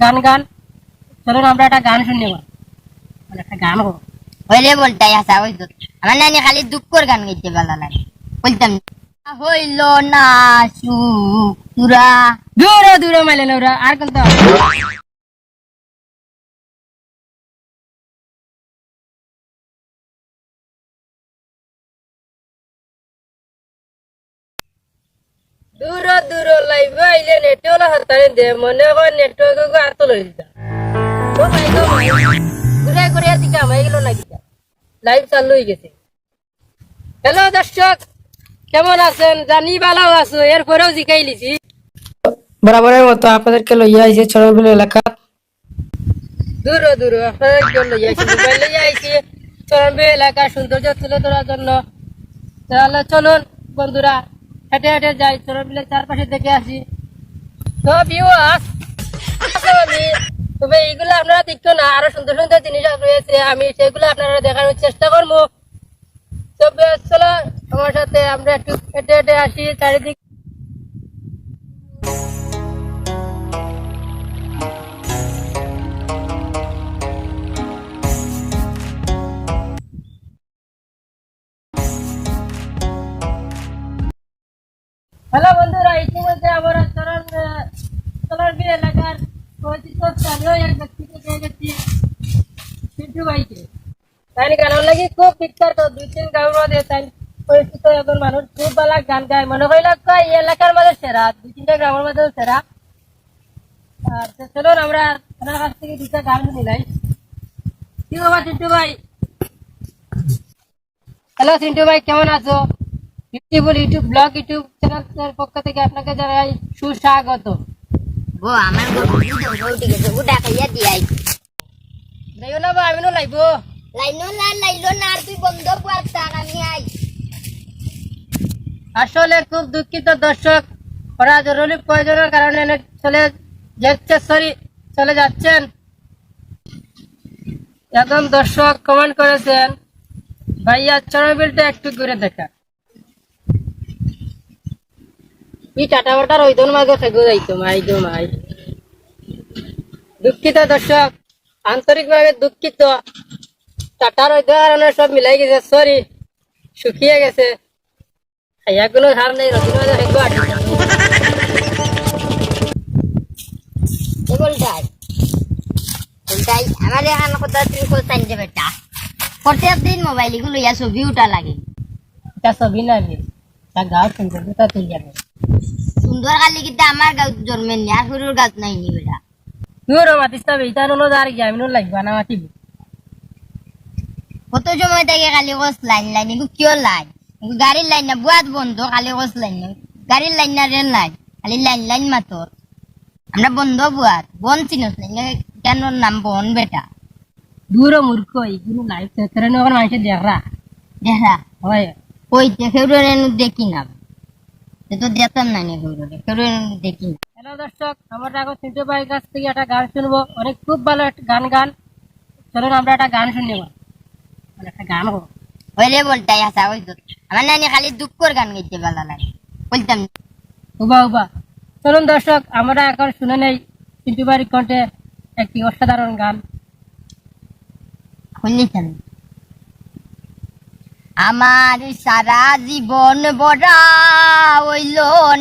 গান গান। চলুন আমরা একটা গান শুনি, মানে একটা গান হোক। হইলে বলতাই আসা হইতো। আমার নানি খালি দুঃখর গান গাইতে ভালো লাগে, বলতাম হইল না সুখ তুরা। দূরে দূরে মাইলেন ওরা আর কিন্তু দূর দূর লাইভ আইলে নেটওয়ার্ক হাতারে দে মনে হয় নেটওয়ার্ক গো আর তো লই দিতা। ও মাই গো মাই ঘুরে ঘুরে দিকা মাই গেল না কিটা লাইভ চালু হয়ে গেছে। হ্যালো দর্শক, কেমন আছেন? জানি ভালো আছো, এরপরেও জিকাই লিছি। বরাবরের মতো আপনাদেরকে লইয়া আইছে চরবিল এলাকা। দূর দূর আপনাদেরকে লইয়া আইছি, মোবাইল লইয়া আইছি চরবিল এলাকার সৌন্দর্য তুলে ধরার জন্য। তাহলে চলুন বন্ধুরা হেঁটে হেঁটে যাই, চরবিলের চারপাশে দেখে আসি। তো ভিউয়ার্স, আমি তবে এইগুলো আপনারা দেখতো না, আরো সুন্দর সুন্দর জিনিস রয়েছে, আমি সেগুলো আপনারা দেখানোর চেষ্টা করবো। তবে চলো আমার সাথে আমরা একটু হেঁটে হেঁটে আসি চারিদিক। হ্যালো বন্ধুরা, ইতিমধ্যে আমরা চরণবিল এলাকার পরিচিত স্থানীয় এক ব্যক্তিকে পেয়ে গেছি, পিন্টু ভাইকে। তাই গানের লাগি খুব বিখ্যাত, 2-3 গ্রামের মধ্যে তাই পরিচিত একজন মানুষ, খুব ভালো গান গায়, মনে হইল এই এলাকার মধ্যে সেরা, 2-3টা গ্রামের মধ্যে সেরা। আর চলুন আমরা ওনার কাছ থেকে 2টা গান শুনি নাই। কি বাবা চিন্টু ভাই? হ্যালো চিন্টু ভাই, কেমন আছো? ইউটিউব ব্লগ ইউটিউব চ্যানেলের পক্ষ থেকে আপনাকে জানাই সুস্বাগত। গো আমার উঠে গেছে, উঠা খাইয়া দিয়াই যাইও না বা আমিও লাইবো। লাইলো না আর তুই বন্ধ পার থাক, আমি আই। আসলে খুব দুঃখিত দর্শক, ওরা জরুরি প্রয়োজনের কারণে চলে যাচ্ছেন। এখন দর্শক কমেন্ট করেছেন ভাইয়া চরণবিলটা একটু ঘুরে দেখা। এই টাটা বাটার ওই দন মাঝে থেকে যাইতো মাই গো মাই। দুঃখিত দর্শক, আন্তরিকভাবে দুঃখিত। টাটার ওই কারণে সব মিলাই গেছে, সরি, শুকিয়ে গেছে। খাইয়া কোনো ধার নেই, রবীন্দ্র বলতাই আমার এখন কথা তুমি কোথায় নিতে বেটা, প্রত্যেক দিন মোবাইল এগুলো ইয়া ছবি উঠা লাগে। এটা ছবি নাকি তা গাও সুন্দর তা তুই যাবে সুন্দর কালি কিন্তু আমার গাঁত জন্মের নি, আর গরুর গাছ নাই নি বেটা। তুই মাতিস না বেটা, নলো আর কি আমি লাগবা না মাতিব। কত সময় থেকে খালি কস লাইন এগুলো কিয় লাইন? গাড়ির লাইন না, বুয়াত বন্ধ, খালি কস লাইন না, গাড়ির লাইন না রেল লাইন, খালি লাইন মাতর। আমরা বন্ধ বুয়াত বন চিনস লাইন কেন নাম বন বেটা। দূর মূর্খ, এইগুলো লাইভ ক্ষেত্রে এখন মানুষের দেখরা দেখা হয়। ওই দেখে দেখি না, তো দেখতাম না দেখি না। হ্যালো দর্শক, আমরা এখন চিন্টু ভাইয়ের কাছ থেকে একটা গান শুনবো, অনেক খুব ভালো একটা গান। চলুন আমরা একটা গান শুনি, মানে একটা গান হোক। হইলে বলতাই আসা হইতো। আমার নানি খালি দুঃখর গান গাইতে ভালো লাগে, বলতাম উবা উবা। চলুন দর্শক, আমরা এখন শুনে নেই চিন্টু ভাইয়ের কণ্ঠে একটি অসাধারণ গান। শুনলিছেন আমার সারা জীবন বড়া হইল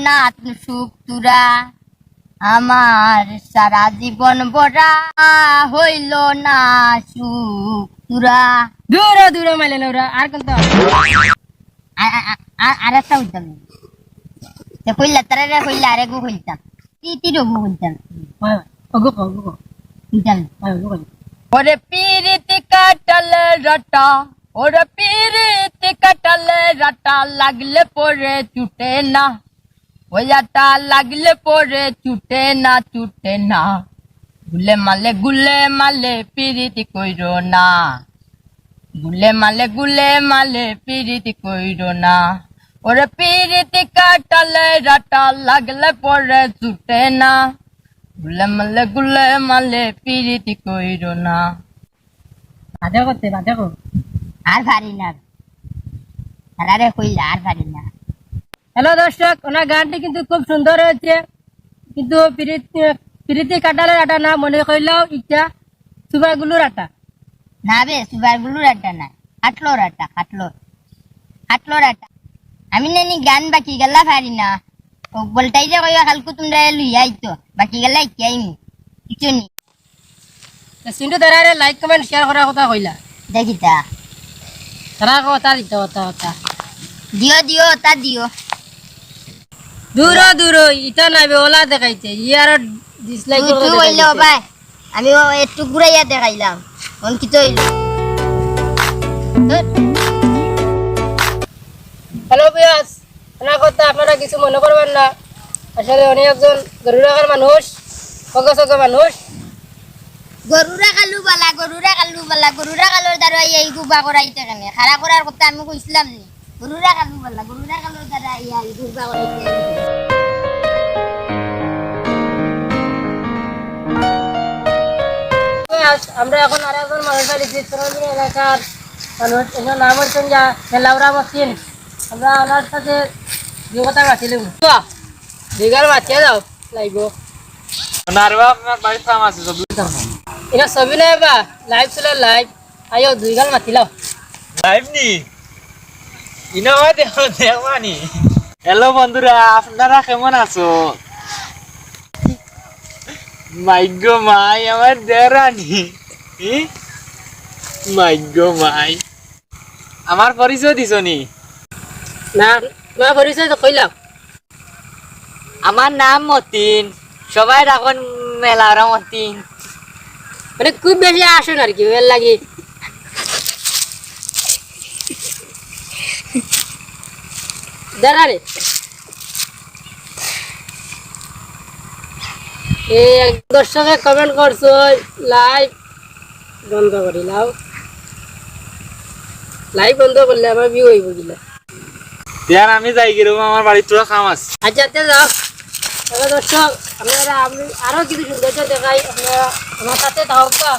না সুখ তুরা, আমার সারা জীবন বড়া হইল না সুখ তুরা। দূরে দূরে মাইলেন ওরা আর কিন্তু আর একটা হইতাম কইলা তারা কইলা আরে গো কইতাম তিরো গো কইতাম কইতাম। ওরে পিরিতি কাটালে রাটা, ওরে পিরিতি কাটালে রাটা লাগলে পরে চুটে না, ওই আটা লাগলে পরে চুটে না। গুলে মালে পিরিতি কইরো না, গুলে মালে পিরিতি কইরো না। ওরে পিরিতি কাটালে রাটা লাগলে পরে চুটে না, গুলে মালে পিরিতি কইরো না। বাধা করতে বাধা কর। আর পারি না, আরে কইলা আর পারি না। হ্যালো দর্শক, ওনার গানটি কিন্তু খুব সুন্দর হয়েছে, কিন্তু প্রীতি কাটালের আটা না মনে কইলাও ইটা সুবাগুলোর আটা না বে সুবার গুলুর আটা না খাটলোর আটা খাটলোর আটা আমি নানি গান বাকি গেলা পারি না ও বলটাই যে কইয়া কালকে তোমরা লইয়া আইতো বাকি গেলা ইকাইমু কিছু নি সিন্টু তারারে লাইক কমেন্ট শেয়ার করার কথা কইলা দেখিতা তারা কথা দিতে কথা দিও তা দিও দূর ইটা নাইবে ওলা দেখাইছে ইয়ার ডিসলাইক তুই কইলো ভাই আমি একটু ঘুরাইয়া দেখাইলাম কোন কিছু হইল হ্যালো বিয়াস না কথা আপনারা কিছু মনে করবেন না আসলে অনেক একজন গরু রাখার মানুষ অগসগ মানুষ গরুরা কালু বালা গরুরা কালোর দ্বারা এই গুবা করাইতে কেন খাড়া করার কথা আমি কইছিলাম নি গরুরা কালোর দ্বারা এই গুবা করাইতে বিয়াস, আমরা এখন আর একজন মানুষের রিসিভ সরঞ্জিনী এলাকার মানুষ এনার নাম হচ্ছেন যা লাউরা মসিন আমরা ওনার সাথে দুই কথা বাঁচিলাম দুইগাল বাঁচিয়ে যাও লাইব নারবা আপনার বাড়ির কাম আছে সব এটা ছবি নাই বা লাইভ চলে লাইভ আয়ো দুইগাল মাতিলাও লাইভ নি ইনোভা দেখো দেখবানি হ্যালো বন্ধুরা আপনারা কেমন আছো মাইগো মাই আমার দেরানি মাইগো মাই আমার পরিচয় দিছো নি না তোমার পরিচয় তো কইলাম আমার নাম মতিন সবাই রাখন মেলারা মতিন মানে খুব বেশি আসুন আর কি এর লাগে দাঁড়া রে এই দর্শকে কমেন্ট করছো লাইভ বন্ধ করিলাও লাইভ বন্ধ করলে আমার ভিউ হইব গিলা দেন আমি যাই গেলাম আমার বাড়ির তোরা কাম আছে আচ্ছা তে যাও তবে দর্শক আপনারা আমি আরো কিছু সৌন্দর্য দেখাই আপনারা আমার সাথে থাকা